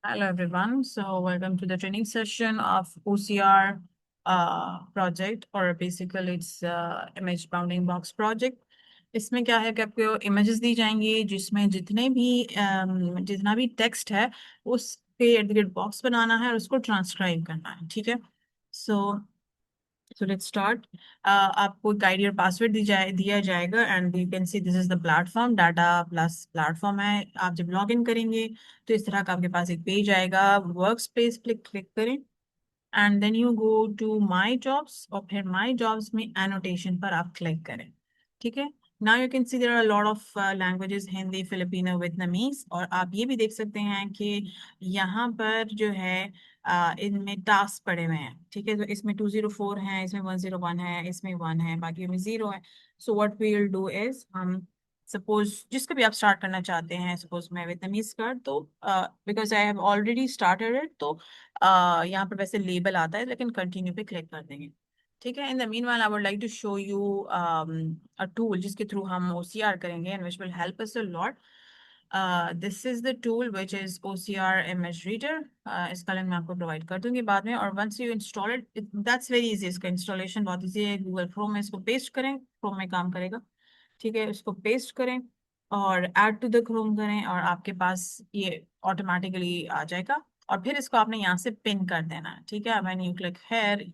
Hello everyone. So welcome to the training session of OCR project or basically it's image bounding box project. इसमें क्या है कि आपको images दी जाएंगी जिसमें जितना भी टेक्स्ट है उसके इर्द गिर्द बॉक्स बनाना है और उसको ट्रांसक्राइब करना है। ठीक है। So let's start. आपको एक आईडी और पासवर्ड दिया जाएगा and you can see this is the platform data plus platform है। आप जब लॉग इन करेंगे तो इस तरह का आपके पास एक पेज आएगा। वर्क स्पेस पे क्लिक करें and then you go to my jobs और फिर माई जॉब्स में एनोटेशन पर आप क्लिक करें। ठीक है। Now you can see there are lot of languages, Hindi, Filipino, Vietnamese. और आप ये भी देख सकते हैं कि यहाँ पर जो है इनमें टास्क पड़े हुए हैं। ठीक है। तो इसमें 204 है, इसमें 101 है, इसमें 1 है, बाकी में 0 है। So what we will do is हम सपोज जिसको भी आप स्टार्ट करना चाहते हैं, सपोज मैं वियतनामीज कर तो because I have already started it तो यहाँ पर वैसे लेबल आता है लेकिन कंटिन्यू पे क्लिक कर देंगे। ठीक है। In the meanwhile I would like to show you a tool जिसके थ्रू हम ओसीआर करेंगे and which will help us a lot. This is the tool which is OCR image reader. इसका link मैं आपको provide कर दूंगी बाद में। और once you install it, that's very easy. इसका इंस्टॉलेशन बहुत इजी है। गूगल क्रोम में इसको पेस्ट करें, क्रोम में काम करेगा। ठीक है। इसको पेस्ट करें और ऐड टू द क्रोम करें और आपके पास ये ऑटोमेटिकली आ जाएगा। और फिर इसको आपने यहाँ से पिन कर देना है। ठीक है। व्हेन यू क्लिक हेयर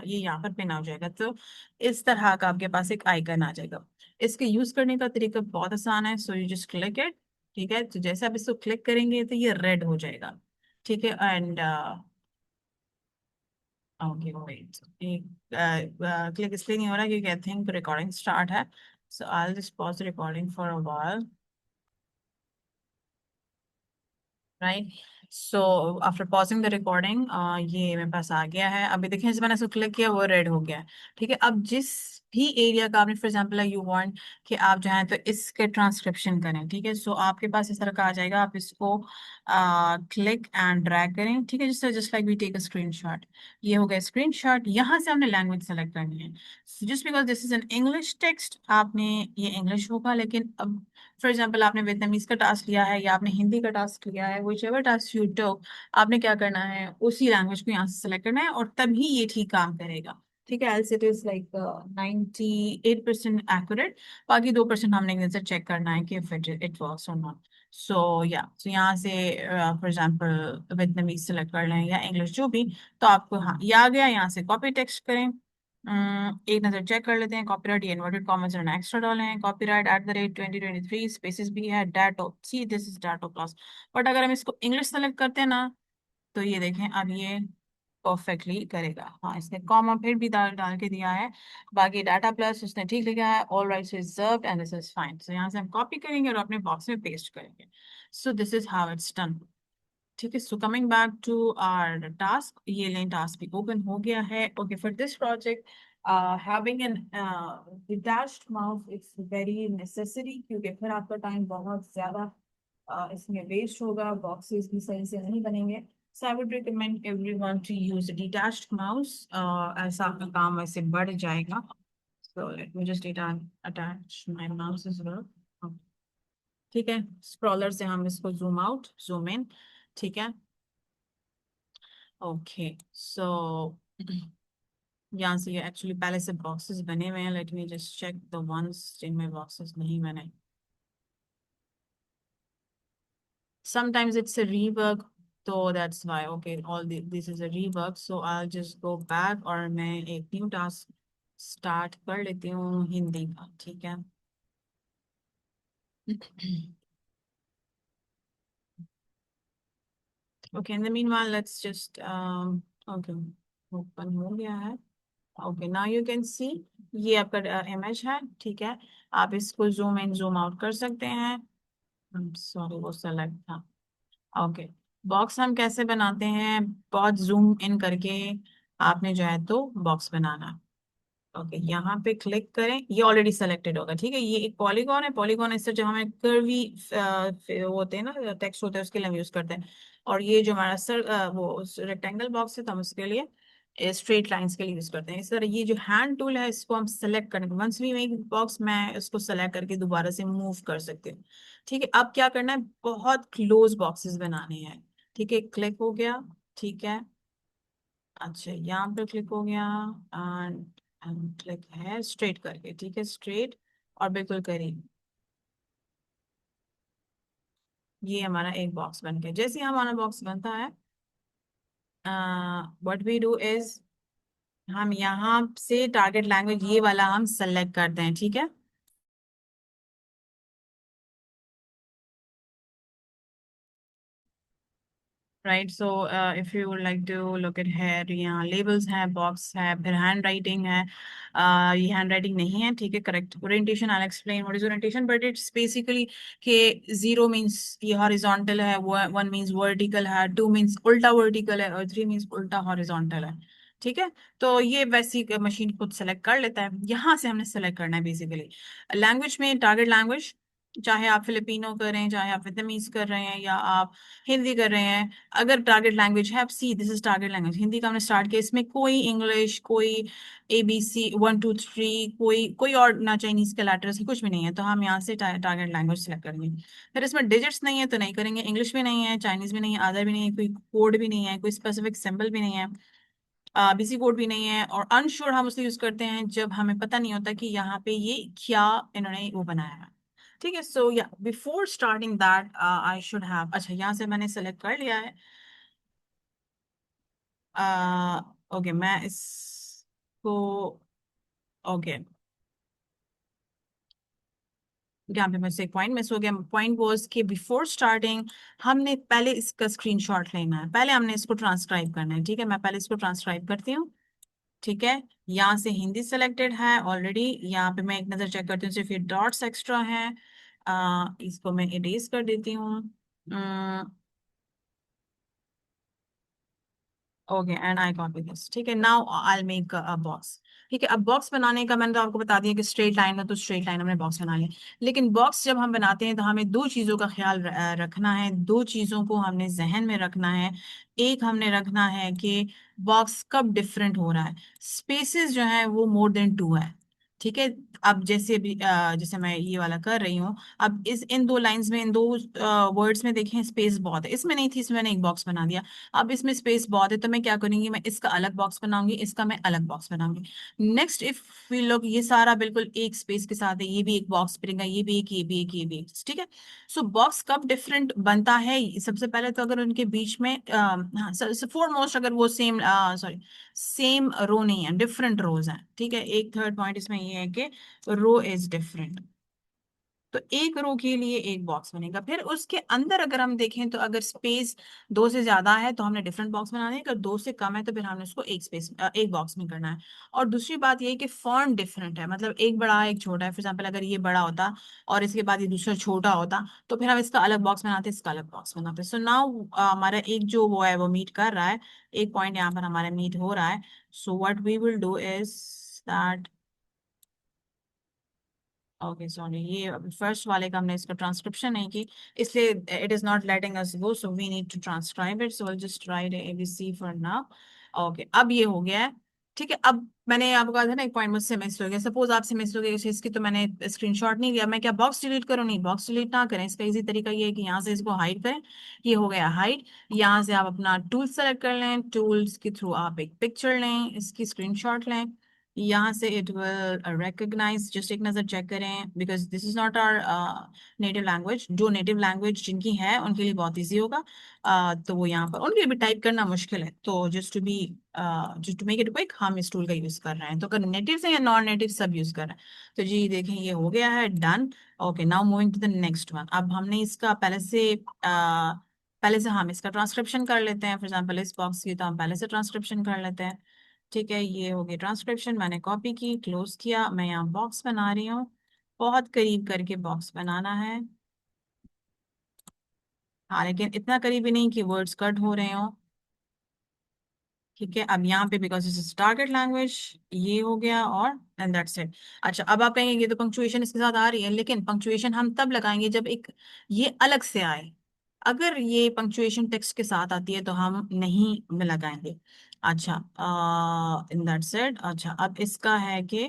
ये यहाँ पर पिन हो जाएगा। तो इस तरह का आपके पास एक आइकन आ जाएगा। इसके यूज करने का तरीका बहुत आसान है। So you just click it. ठीक है। तो जैसे आप इसको क्लिक करेंगे तो ये रेड हो जाएगा। ठीक है। एंड ओके वेट, क्लिक इसलिए नहीं हो रहा क्योंकि आई थिंक रिकॉर्डिंग स्टार्ट है। So I just pause recording for a while. Right. So after pausing the recording ये मेरे पास आ गया है। अभी देखिए जब मैंने इसको क्लिक किया वो रेड हो गया है। ठीक है। अब जिस भी एरिया का आपने फॉर एग्जांपल यू वांट कि आप चाहें तो इसके ट्रांसक्रिप्शन करें। ठीक है। सो आपके पास इस तरह का आ जाएगा। आप इसको क्लिक एंड ड्रैग करें। ठीक है। Just like we take a screenshot. ये हो गया स्क्रीनशॉट। यहाँ से हमने लैंग्वेज सेलेक्ट करनी है। Just because this is an English text आपने ये इंग्लिश होगा, लेकिन अब फॉर एग्जाम्पल आपने वियतनामीज का टास्क लिया है या आपने हिंदी का टास्क लिया है, which ever task you took, आपने क्या करना है उसी लैंग्वेज को यहाँ से सेलेक्ट करना है और तभी ये ठीक काम करेगा। ठीक है। Else it is like 98% accurate. बाकी 2% हमने एक से चेक करना है कि इफ इट वर्क्स और नॉट। सो यहाँ से फॉर एग्जाम्पल वियतनामीज सेलेक्ट कर लें या इंग्लिश जो भी। तो आपको हाँ ये आ गया। यहाँ से कॉपी टेक्स्ट करें। एक नजर चेक कर लेते हैं। कॉपीराइट ये इन्वर्टेड कॉमर्स और एक्स्ट्रा डाले हैं। कॉपीराइट @2023 स्पेसिस भी है। Ditto see this is ditto class. But अगर हम इसको इंग्लिश सेलेक्ट करते हैं ना तो ये देखें अब ये परफेक्टली करेगा। हाँ इसने कॉमा फिर भी डाल के दिया है। बाकी डाटा प्लस उसने ठीक लिखा है। All rights reserved and this is fine. So यहाँ से हम कॉपी करेंगे और अपने बॉक्स में पेस्ट करेंगे। So this is how it's done. ठीक है। So coming back to our task, ये लेन टास्क भी ओपन हो गया है। Okay for this project having an detached mouse it's very necessary क्योंकि फिर आपका टाइम बहुत ज्यादा इसमें वेस्ट होगा। बॉक्सेस भी सही से नहीं बनेंगे। So I would recommend everyone to use detached mouse. ऐसा आपका काम वैसे बढ़ जाएगा। So let me just attach my mouse as well. ठीक है। स्क्रॉलर से हम इसको जूम आउट जूम इन। ठीक है। ओके सो यहाँ से ये एक्चुअली पहले से बॉक्सेस बने हुए हैं। Let me just check the ones जिनमें बॉक्सेस नहीं बने। समटाइम्स इट्स अ रीवर्क तो that's why. Okay all this is a rework. So I just go back और मैं एक न्यू टास्क स्टार्ट कर लेती हूँ हिंदी का। ठीक है। Okay in the meanwhile let's just okay open हो गया है। ओके नाउ यू कैन सी ये आपका इमेज है। ठीक है। आप इसको जूम इन जूम आउट कर सकते हैं। सॉरी वो सेलेक्ट था। ओके बॉक्स हम कैसे बनाते हैं, बहुत जूम इन करके आपने जो है तो बॉक्स बनाना। ओके यहाँ पे क्लिक करें। ये ऑलरेडी सेलेक्टेड होगा। ठीक है। ये एक पॉलीगॉन है। पॉलीगॉन इससे जो हमें कर्वी होते हैं ना टेक्स्ट होते हैं उसके लिए हम यूज करते हैं। और ये जो हमारा वो रेक्टेंगल बॉक्स है तो हम उसके लिए स्ट्रेट लाइंस के लिए यूज करते हैं। इस तरह ये जो हैंड टूल है इसको हम सेलेक्ट करेंगे। वंस वी मेक बॉक्स मैं इसको सेलेक्ट करके दोबारा से मूव कर सकती हूँ। ठीक है। अब क्या करना है, बहुत क्लोज बॉक्सेस बनाने हैं। ठीक है, क्लिक हो गया। ठीक है, अच्छा यहाँ पे क्लिक हो गया। एंड क्लिक है स्ट्रेट करके, ठीक है स्ट्रेट, और बिल्कुल करीब। ये हमारा एक बॉक्स बन गया। जैसे ही हमारा बॉक्स बनता है, व्हाट वी डू इज, हम यहाँ से टारगेट लैंग्वेज ये वाला हम सेलेक्ट करते हैं, ठीक है। Right, so if you like to look at here, यहाँ लेबल्स हैं, बॉक्स है, फिर हैंड राइटिंग है। ये हैंड राइटिंग नहीं है, ठीक है। Correct orientation, I explain what is orientation, but it's basically कि जीरो मींस ये हॉरिजॉन्टल है, वन मींस वर्टिकल है, टू मींस उल्टा वर्टिकल है, और थ्री मींस उल्टा हॉरिजॉन्टल है, ठीक है। तो ये वैसी मशीन खुद सेलेक्ट कर लेता है। यहाँ से हमने सेलेक्ट करना है बेसिकली लैंग्वेज में, टारगेट लैंग्वेज, चाहे आप फिलिपिनो कर रहे हैं, चाहे आप वियतनामीज कर रहे हैं, या आप हिंदी कर रहे हैं। अगर टारगेट लैंग्वेज है, आप see this is target language, Hindi का हमने स्टार्ट किया, इसमें कोई इंग्लिश, कोई ABC 1 2 3, कोई कोई और ना चाइनीज के लेटर्स कुछ भी नहीं है, तो हम यहाँ से टारगेट लैंग्वेज सेलेक्ट करेंगे। फिर इसमें डिजिट्स नहीं है तो नहीं करेंगे, इंग्लिश भी नहीं है, चाइनीज भी नहीं है, अदर भी नहीं है, कोई कोड भी नहीं है, कोई स्पेसिफिक सिंबल भी नहीं है, BC कोड भी नहीं है। और अनश्योर हम उसे यूज करते हैं जब हमें पता नहीं होता कि यहाँ पे ये क्या इन्होंने वो बनाया है, ठीक है। सो या before starting that I should have, अच्छा यहाँ से मैंने सेलेक्ट कर लिया है। ओके, मैं इसको, ओके, यहाँ पे मुझसे एक पॉइंट मिस हो गया। पॉइंट वाज कि बिफोर स्टार्टिंग हमने पहले इसका स्क्रीनशॉट लेना है, पहले हमने इसको ट्रांसक्राइब करना है, ठीक है। मैं पहले इसको ट्रांसक्राइब करती हूँ, ठीक है। यहाँ से हिंदी सेलेक्टेड है ऑलरेडी। यहाँ पे मैं एक नजर चेक करती हूँ, सिर्फ ये डॉट्स एक्स्ट्रा है। इसको मैं इरेज कर देती हूँ। Okay, and I copy this, ठीक है। Now I make a box, ठीक है। अब बॉक्स बनाने का मैंने तो आपको बता दिया कि स्ट्रेट लाइन है, तो स्ट्रेट लाइन हमने बॉक्स बना लिया। लेकिन बॉक्स जब हम बनाते हैं तो हमें दो चीजों का ख्याल रखना है, दो चीजों को हमने जहन में रखना है। एक हमने रखना है कि बॉक्स कब डिफरेंट हो रहा है, स्पेसेस जो है वो मोर देन 2 है, ठीक है। अब जैसे भी जैसे मैं ये वाला कर रही हूँ, अब इस इन दो लाइंस में, इन दो वर्ड्स में देखें स्पेस बहुत है, इसमें नहीं थी, इसमें मैंने एक बॉक्स बना दिया। अब इसमें स्पेस बहुत है, तो मैं क्या करूंगी, मैं इसका अलग बॉक्स बनाऊंगी, इसका मैं अलग बॉक्स बनाऊंगी। नेक्स्ट इफ वी लोग, ये सारा बिल्कुल एक स्पेस के साथ है, ये भी एक बॉक्स बनेगा, ये भी एक, ये भी एक, ये भी एक, ठीक है। सो बॉक्स कब डिफरेंट बनता है, सबसे पहले तो अगर उनके बीच में हाँ, फोरमोस्ट अगर वो सेम, सॉरी, सेम रो नहीं है, डिफरेंट रोज हैं, ठीक है। एक थर्ड पॉइंट इसमें ये है कि रो इज डिफरेंट, तो एक रो के लिए एक बॉक्स बनेगा। फिर उसके अंदर अगर हम देखें तो अगर स्पेस 2 से ज्यादा है तो हमने डिफरेंट बॉक्स बनाने हैं, अगर 2 से कम है तो फिर हमने उसको एक बॉक्स में करना है। और दूसरी बात ये है कि फॉन्ट डिफरेंट है, मतलब एक बड़ा है एक छोटा है। फॉर एग्जाम्पल अगर ये बड़ा होता और इसके बाद ये दूसरा छोटा होता, तो फिर हम इसका अलग बॉक्स बनाते, इसका अलग बॉक्स बनाते। सो नाउ हमारा एक जो वो है वो मीट कर रहा है, एक पॉइंट यहाँ पर हमारा मीट हो रहा है। So what we will do is that, okay sorry, ये फर्स्ट वाले का हमने इसका ट्रांसक्रिप्शन नहीं की, इसलिए it is not letting us go, so we need to transcribe it, so will just write ABC for now. Okay, अब ये हो गया है, ठीक है। अब मैंने आपको कहा था ना एक पॉइंट मुझसे मिस हो गया, सपोज आपसे मिस हो गया इस चीज की, तो मैंने स्क्रीनशॉट नहीं लिया, मैं क्या बॉक्स डिलीट करूँ, नहीं बॉक्स डिलीट ना करें, इसका इजी तरीका ये है कि यहाँ से इसको हाइड करें। ये हो गया हाइड। यहाँ से आप अपना टूल सेलेक्ट कर लें, टूल्स के थ्रू आप एक पिक्चर लें, इसकी स्क्रीनशॉट लें, यहाँ से इट विल रिकग्नाइज, जस्ट एक नजर चेक करें, because this is not our native language. जो नेटिव लैंग्वेज जिनकी है उनके लिए बहुत इजी होगा, तो वो यहाँ पर उनके लिए भी टाइप करना मुश्किल है, तो just to make it quick हम इस टूल का यूज कर रहे हैं। तो अगर नेटिव से या नॉन नेटिव सब यूज कर रहे हैं, तो जी देखें ये हो गया है done. Okay, now moving to the next one. अब हमने इसका पहले से हम इसका ट्रांसक्रिप्शन कर लेते हैं, फॉर एग्जाम्पल इस बॉक्स की तो हम पहले से ट्रांसक्रिप्शन कर लेते हैं, ठीक है। ये हो गई ट्रांसक्रिप्शन, मैंने कॉपी की, क्लोज किया, मैं यहाँ बॉक्स बना रही हूँ, बहुत करीब करके बॉक्स बनाना है। हाँ, लेकिन इतना करीब भी नहीं कि वर्ड्स कट हो रहे हो, ठीक है। अब यहाँ पे because this is target language, ये हो गया, और एंड दैट्स इट। अच्छा, अब आप कहेंगे ये तो पंक्चुएशन इसके साथ आ रही है, लेकिन पंक्चुएशन हम तब लगाएंगे जब एक ये अलग से आए। अगर ये पंक्चुएशन टेक्स्ट के साथ आती है तो हम नहीं लगाएंगे। अच्छा, इन दैट्स इट। अच्छा, अब इसका है कि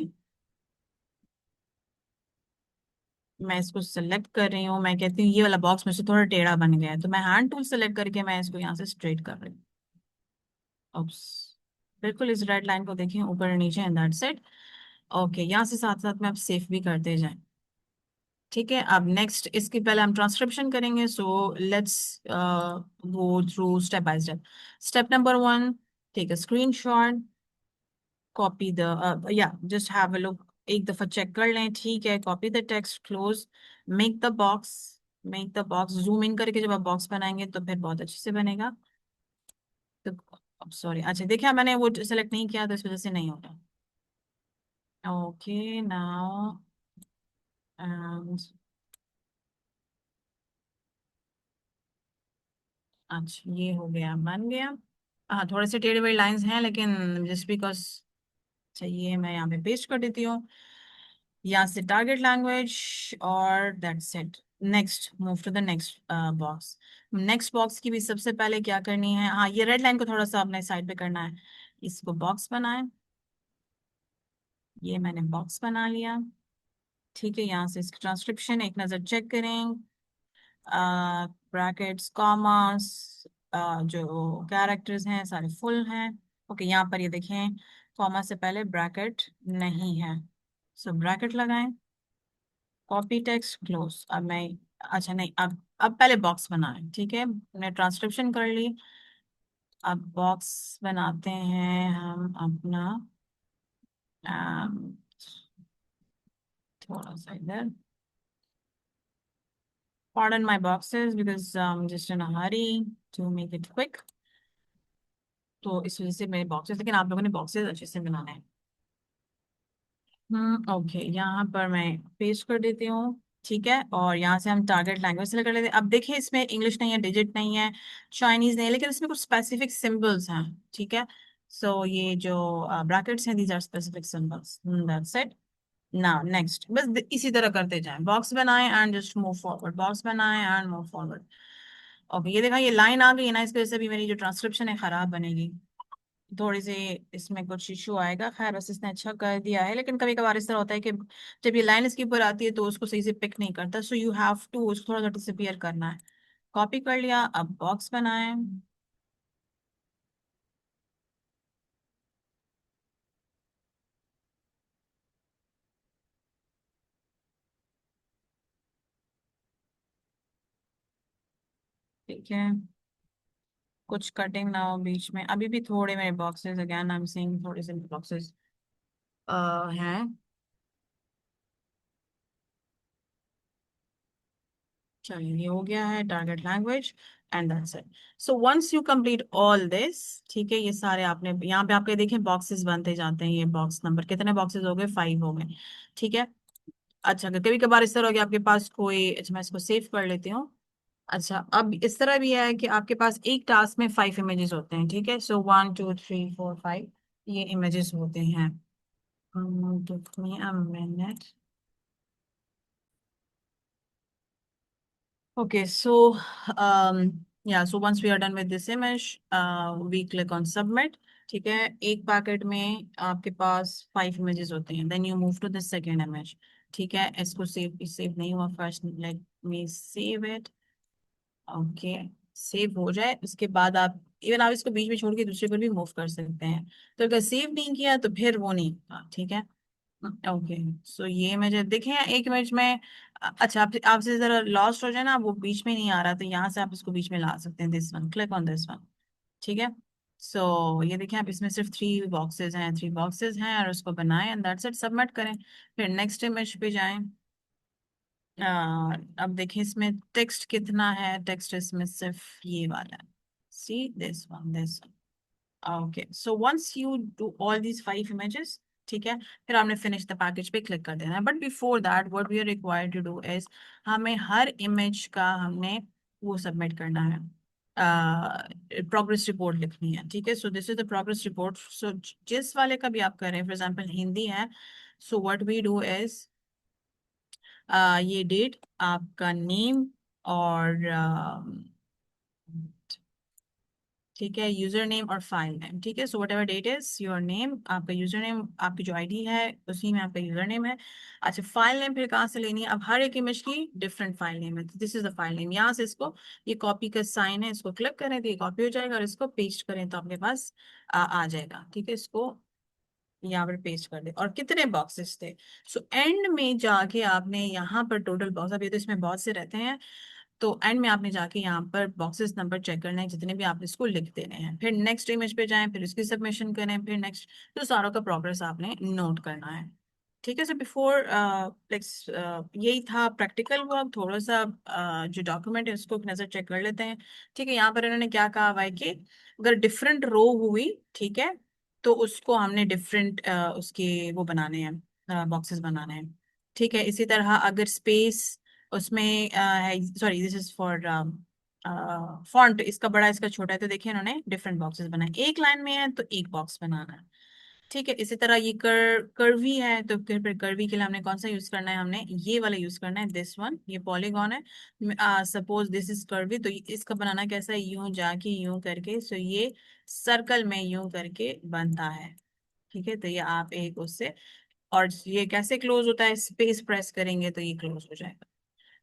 मैं इसको सेलेक्ट कर रही हूँ, मैं कहती हूँ ये वाला बॉक्स मुझसे थोड़ा टेढ़ा बन गया है, तो मैं हैंड टूल सेलेक्ट करके मैं इसको यहाँ से स्ट्रेट कर रही हूँ। Oops. बिल्कुल इस रेड लाइन को देखिए ऊपर नीचे, एंड दैट्स इट। ओके, यहाँ से साथ साथ में आप सेव भी करते जाएं। ठीक है, अब नेक्स्ट इसके पहले हम ट्रांसक्रिप्शन करेंगे, so let's go through step by step. Step number 1, take a screenshot, copy the या जस्ट हैव अ लुक, एक दफा चेक कर लें, ठीक है, copy the text, close, make the box, make the box, zoom in करके जब आप बॉक्स बनाएंगे तो फिर बहुत अच्छे से बनेगा। तो सॉरी, अच्छा देखिए मैंने वो सेलेक्ट नहीं किया तो इस वजह से नहीं हो रहा। ओके नाउ, अच्छा ये हो गया, बन गया। हाँ थोड़े से टेढ़े मेढ़े लाइंस हैं लेकिन जस्ट बिकॉज चाहिए, मैं यहाँ पे पेस्ट कर देती हूँ, यहाँ से टारगेट लैंग्वेज, और that's it. Next, move to the next box. Next box की भी सबसे पहले क्या करनी है, हाँ ये रेड लाइन को थोड़ा सा अपने साइड पे करना है, इसको बॉक्स बनाए, ये मैंने बॉक्स बना लिया। ठीक है, यहाँ से इसकी ट्रांसक्रिप्शन एक नज़र चेक करें, ब्रैकेट्स, कॉमास, जो कैरेक्टर्स हैं सारे फुल हैं। ओके, यहाँ पर ये देखें कॉमा से पहले ब्रैकेट नहीं है, सो ब्रैकेट लगाएं, कॉपी टेक्स्ट, क्लोज। अब मैं, अच्छा नहीं, अब पहले बॉक्स बनाएं, ठीक है, मैंने ट्रांसक्रिप्शन कर ली। अब बॉक्स बनाते हैं हम अपना, अम, थोड़ा सा इधर, pardon my boxes because I'm just in a hurry to make it quick, तो इस वजह से मेरे बॉक्सेस, लेकिन आप लोगों ने बॉक्सेस अच्छे से बनाने हैं। ओके, यहाँ पर मैं पेस्ट कर देती हूँ, ठीक है, और यहाँ से हम टारगेट लैंग्वेज सेलेक्ट कर लेते हैं। अब देखिए इसमें इंग्लिश नहीं है, डिजिट नहीं है, चाइनीज नहीं है, लेकिन इसमें कुछ स्पेसिफिक सिंबल्स हैं, ठीक है। सो ये जो ब्रैकेट्स हैं, these are specific symbols, that's it. Now next, बस इसी तरह करते जाएं, बॉक्स बनाएं and just move forward, box बनाएं एंड मूव फॉरवर्ड। ओके, ये देखा, ये लाइन आ गई है ना, इसकी वजह से भी मेरी जो ट्रांसक्रिप्शन है खराब बनेगी, थोड़ी सी इसमें कुछ इशू आएगा। खैर बस इसने अच्छा कर दिया है, लेकिन कभी कभार इस तरह होता है कि जब ये लाइन इसके ऊपर आती है तो उसको सही से पिक नहीं करता, सो यू हैव टू उसको थोड़ा सा डिसअपियर करना है। कॉपी कर लिया, अब बॉक्स बनाएं। ठीक है, कुछ कटिंग ना हो बीच में, अभी भी थोड़े मेरे boxes, again I am seeing थोड़े से बॉक्सेस हैं। चलिए ये हो गया है target language, and that's it. So once you complete all this, ठीक है, ये सारे आपने यहाँ पे आपके देखें बॉक्सेस बनते जाते हैं, ये बॉक्स नंबर कितने बॉक्सेस हो गए, 5 हो गए, ठीक है। अच्छा, अगर कभी कभार इस तरह हो गया आपके पास कोई, अच्छा मैं इसको सेव कर लेती हूँ। अच्छा, अब इस तरह भी है कि आपके पास एक टास्क में 5 इमेजेस होते हैं, ठीक है, सो 1 2 3 4 5 ये इमेजेस होते हैं। Give me a minute. Okay, so yeah, so once we are done with this image, we click on submit। ठीक है, एक पैकेट में आपके पास 5 इमेजेस होते हैं, then you move to the second image. ठीक है, इसको सेव नहीं हुआ, first let me save it. Okay, save हो जाए उसके बाद आप इवन आप इसको बीच में छोड़ के दूसरे पर भी मूव कर सकते हैं, तो अगर सेव नहीं किया तो फिर वो नहीं होगा, ठीक है। ओके, सो ये इमेज देखें, एक इमेज में अच्छा आप आपसे जरा लॉस्ट हो जाए ना, वो बीच में नहीं आ रहा, तो यहाँ से आप इसको बीच में ला सकते हैं, this one, click on this one, ठीक है। सो ये देखें, आप इसमें सिर्फ 3 बॉक्सेस हैं और उसको बनाएं, एंड दैट्स इट, सबमिट करें। फिर नेक्स्ट इमेज पे जाएं। अ, अब देखिए इसमें टेक्स्ट कितना है, टेक्स्ट इसमें सिर्फ ये वाला है, see this one, this. Okay, so once you do all these 5 images, ठीक है, फिर आपने फिनिश द पैकेज पे क्लिक कर देना है, but before that what we are required to do is, हमें हर इमेज का हमने वो सबमिट करना है, प्रोग्रेस रिपोर्ट लिखनी है, ठीक है। So this is the progress report, so जिस वाले का भी आप करें, फॉर एग्जांपल हिंदी है, so what we do is, ये डेट, आपका नेम, और ठीक है, यूजर नेम और फाइल नेम। ठीक है, so whatever date is your name, आपका यूजर नेम, आपकी जो आईडी है उसी में आपका यूजर नेम है। अच्छा, फाइल नेम फिर कहाँ से लेनी है? अब हर एक इमेज की डिफरेंट फाइल नेम है, this is the file name. यहाँ से इसको, ये कॉपी का साइन है, इसको क्लिक करें तो ये कॉपी हो जाएगा, और इसको पेस्ट करें तो आपके पास आ जाएगा। ठीक है, इसको यहाँ पर पेस्ट कर दे। और कितने बॉक्सेस थे? सो एंड में जाके आपने यहाँ पर टोटल बॉक्स, अब ये तो इसमें बहुत से रहते हैं, तो एंड में आपने जाके यहाँ पर बॉक्सेस नंबर चेक करना है, जितने भी आपने इसको लिख देने हैं। फिर नेक्स्ट इमेज पे जाएं, फिर उसकी सबमिशन करें, फिर नेक्स्ट, तो सारों का प्रोग्रेस आपने नोट करना है। ठीक है, सो बिफोर यही था प्रैक्टिकल वर्क। थोड़ा सा जो डॉक्यूमेंट है उसको एक नजर चेक कर लेते हैं। ठीक है, यहाँ पर इन्होंने क्या कहा हुआ है कि अगर डिफरेंट रो हुई, ठीक है, तो उसको हमने डिफरेंट उसके वो बनाने हैं, बॉक्सेस बनाने हैं। ठीक है, इसी तरह अगर स्पेस उसमें है, sorry this is for font, इसका बड़ा इसका छोटा है, तो देखिए इन्होंने डिफरेंट बॉक्सेस बनाए। एक लाइन में है तो एक बॉक्स बनाना है। ठीक है, इसी तरह ये कर्वी है, तो फिर कर्वी के लिए हमने कौन सा यूज करना है? हमने ये वाला यूज करना है, दिस वन, ये पॉलीगॉन है। सपोज दिस इज कर्वी, तो इसका बनाना कैसा है? यूं जाके यूं करके, सो ये सर्कल में यूं करके बनता है। ठीक है, तो ये आप एक उससे, और ये कैसे क्लोज होता है? स्पेस प्रेस करेंगे तो ये क्लोज हो जाएगा।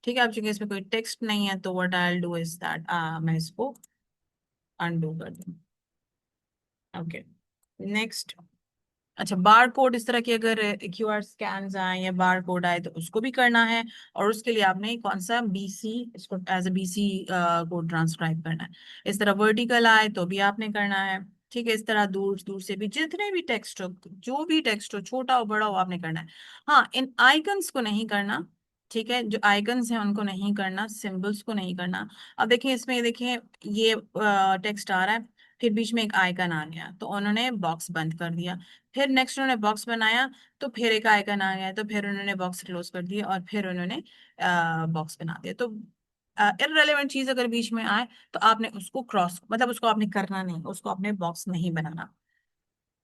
ठीक है, अब चूंकि इसमें कोई टेक्स्ट नहीं है तो what I will do is that, मैं इसको अनडू कर दूँ। Okay, next. अच्छा, बार कोड, इस तरह के अगर क्यूआर स्कैन्स आए या बार कोड आए तो उसको भी करना है। और उसके लिए आपने कौन सा बीसी, इसको as a BC code transcribe करना है। इस तरह वर्टिकल आए तो भी आपने करना है। ठीक है, इस तरह दूर दूर से भी जितने भी टेक्स्ट हो, जो भी टेक्स्ट हो, छोटा हो बड़ा हो, आपने करना है। हाँ, इन आइकन्स को नहीं करना। ठीक है, जो आइकन्स हैं उनको नहीं करना, सिंबल्स को नहीं करना। अब देखिए इसमें, देखिए ये टेक्स्ट आ रहा है, फिर बीच में एक आइकन आ गया तो उन्होंने बॉक्स बंद कर दिया। फिर नेक्स्ट उन्होंने बॉक्स बनाया, तो फिर एक आइकन आ गया, तो फिर उन्होंने बॉक्स क्लोज कर दिया, और फिर उन्होंने बॉक्स बना दिया। तो इररेलेवेंट चीज अगर बीच में आए तो आपने उसको क्रॉस, मतलब उसको आपने करना नहीं, उसको आपने बॉक्स नहीं बनाना।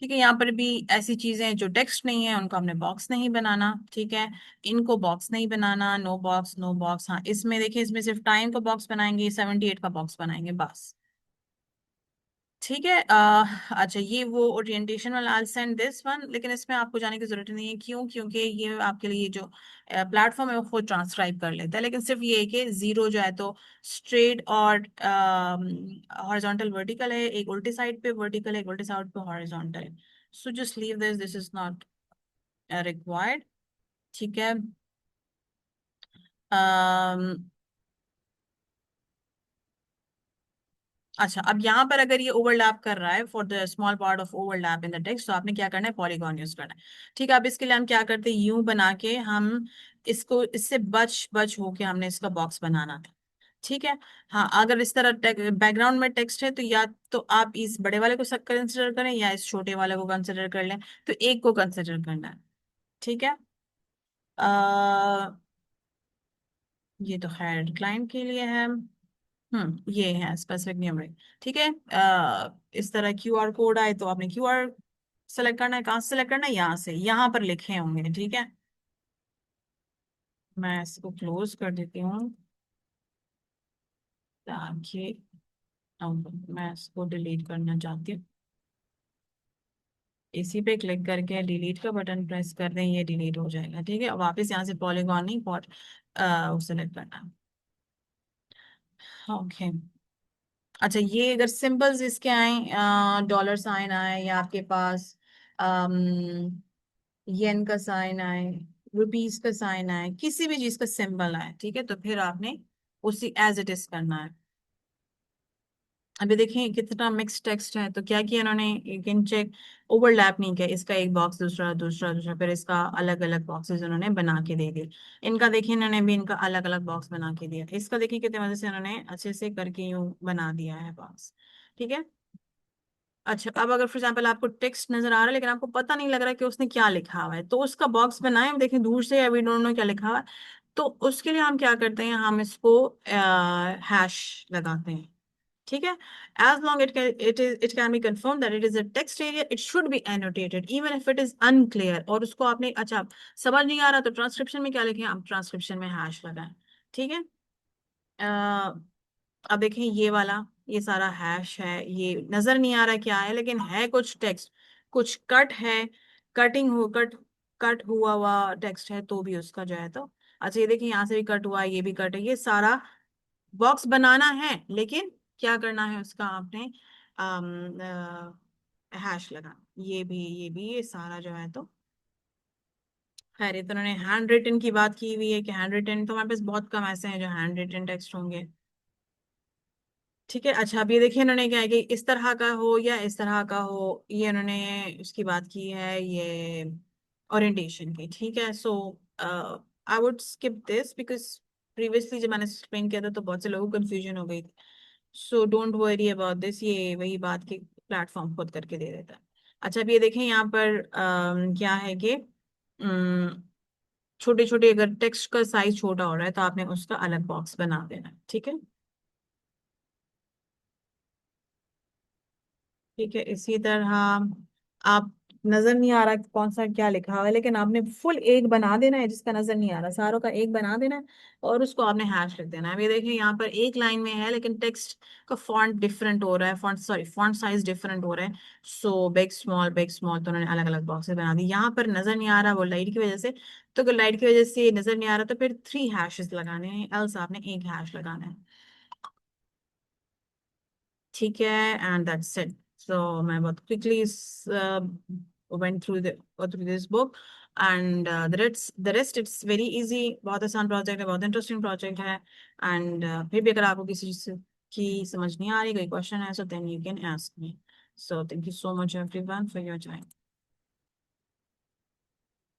ठीक है, यहाँ पर भी ऐसी चीजें जो टेक्स्ट नहीं है उनको हमने बॉक्स नहीं बनाना। ठीक है, इनको बॉक्स नहीं बनाना, नो बॉक्स नो बॉक्स। हाँ, इसमें देखिए, इसमें सिर्फ टाइम का बॉक्स बनाएंगे, 78 का बॉक्स बनाएंगे बस। ठीक है, अच्छा, ये वो ओरिएंटेशन वाला, आई सेंड दिस वन, लेकिन इसमें आपको जाने की जरूरत नहीं है। क्यों? क्योंकि ये आपके लिए जो प्लेटफॉर्म है वो खुद ट्रांसक्राइब कर लेता है। लेकिन सिर्फ ये है कि जीरो जो है तो स्ट्रेट और हॉरिजॉन्टल वर्टिकल है, एक उल्टी साइड पे वर्टिकल है, एक उल्टी साइड पे हॉरिजॉन्टल है। So just leave this, this is not required. ठीक है, अच्छा, अब यहाँ पर अगर ये ओवरलैप कर रहा है, for the small part of overlap in the text, तो आपने क्या करना है? पॉलीगॉन यूज करना है। ठीक है, अब इसके लिए हम क्या करते हैं? यूं बना के हम इसको, इससे बच बच होके हमने इसका बॉक्स बनाना था। ठीक है, हाँ, अगर इस तरह बैकग्राउंड में टेक्स्ट है तो या तो आप इस बड़े वाले को कंसिडर करें या इस छोटे वाले को कंसिडर कर लें, तो एक को कंसिडर करना है। ठीक है, ये तो खैर क्लाइंट के लिए है। ये है स्पेसिफिक न्यूमरिक। ठीक है, इस तरह क्यूआर कोड आए तो आपने क्यूआर सेलेक्ट करना है। कहाँ से सेलेक्ट करना है? यहाँ से, यहाँ पर लिखे होंगे। ठीक है, मैं इसको क्लोज कर देती हूँ ताकि, अब मैं इसको डिलीट करना चाहती हूँ। इसी पे क्लिक करके डिलीट का बटन प्रेस कर दें, ये डिलीट हो जाएगा। ठीक है, अब वापस यहाँ से पॉलीगॉन नहीं, पॉट सेलेक्ट करना है। ओके, अच्छा, ये अगर सिंबल्स इसके आए, डॉलर साइन आए, या आपके पास येन का साइन आए, रुपीस का साइन आए, किसी भी चीज का सिंबल आए, ठीक है, तो फिर आपने उसी एज इट इज करना है। अभी देखें कितना मिक्स टेक्स्ट है, तो क्या किया इन्होंने? यू कैन चेक, ओवरलैप नहीं किया, इसका एक बॉक्स दूसरा दूसरा दूसरा, फिर इसका अलग अलग बॉक्सेस उन्होंने बना के दे दिए। इनका देखिए, इन्होंने भी इनका अलग अलग बॉक्स बना के दिया। इसका देखिए कितने मजे से इन्होंने अच्छे से करके यूं बना दिया है बॉक्स। ठीक है, अच्छा, अब अगर फॉर एग्जाम्पल आपको टेक्स्ट नजर आ रहा है लेकिन आपको पता नहीं लग रहा है कि उसने क्या लिखा हुआ है, तो उसका बॉक्स बनाए, देखें दूर से, वी डोंट नो क्या लिखा हुआ है। तो उसके लिए हम क्या करते हैं? हम इसको हैश लगाते हैं। ठीक है, as long it can be confirm that it is a text area, it should be annotated even if it is unclear. और उसको आपने, अच्छा, समझ नहीं आ रहा तो ट्रांसक्रिप्शन में क्या लिखें? आप ट्रांसक्रिप्शन में हैश लगाएं। ठीक है, अब देखें ये वाला, ये सारा हैश है, ये नजर नहीं आ रहा क्या है, लेकिन है कुछ टेक्स्ट, कुछ कट है, कटिंग हो कट कट हुआ हुआ टेक्स्ट है तो भी उसका जो है तो। अच्छा ये देखिए यहाँ से भी कट हुआ है, ये भी कट है, ये सारा बॉक्स बनाना है, लेकिन क्या करना है उसका आपने हैश लगा, ये भी ये सारा जो है तो। खैर ये तो उन्होंने हैंड रिटन की बात की हुई है कि हैंड रिटन तो हमारे पास बहुत कम ऐसे हैं जो हैंड रिटन टेक्स्ट होंगे। ठीक है, अच्छा अब ये देखिए इन्होंने क्या है कि इस तरह का हो या इस तरह का हो, ये उन्होंने उसकी बात की है, ये ओरिएंटेशन की। ठीक है, so I would skip this because previously जब मैंने एक्सप्लेन किया था तो बहुत से लोगों को कंफ्यूजन हो गई थी। So don't worry about this, ये वही बात की प्लेटफॉर्म खुद करके दे देता है। अच्छा अब ये देखें यहाँ पर क्या है कि छोटे छोटे अगर टेक्स्ट का साइज छोटा हो रहा है तो आपने उसका अलग बॉक्स बना देना है। ठीक है, ठीक है, इसी तरह आप, नजर नहीं आ रहा कि कौन सा क्या लिखा हुआ है, लेकिन आपने फुल एक बना देना है जिसका नजर नहीं आ रहा, सारों का एक बना देना है और उसको आपने हैश लिख देना है। अभी देखिए यहाँ पर एक लाइन में है लेकिन टेक्स्ट का फॉन्ट डिफरेंट हो रहा है, font sorry font size different हो रहा है। सो बिग स्मॉल तो उन्होंने अलग अलग बॉक्सेस बना दी। यहाँ पर नजर नहीं आ रहा वो लाइट की वजह से, तो अगर लाइट की वजह से नजर नहीं आ रहा तो फिर 3 हैशेस लगाने हैं, एल्स आपने एक हैश लगाना है। ठीक है, एंड दैट्स इट। सो मैं बहुत quickly went through the go through this book and the rest it's very easy, बहुत आसान प्रोजेक्ट है, बहुत इंटरेस्टिंग प्रोजेक्ट है। एंड फिर भी अगर आपको किसी चीज की समझ नहीं आ रही, कोई क्वेश्चन है, so then you can ask me. So thank you so much everyone for your time.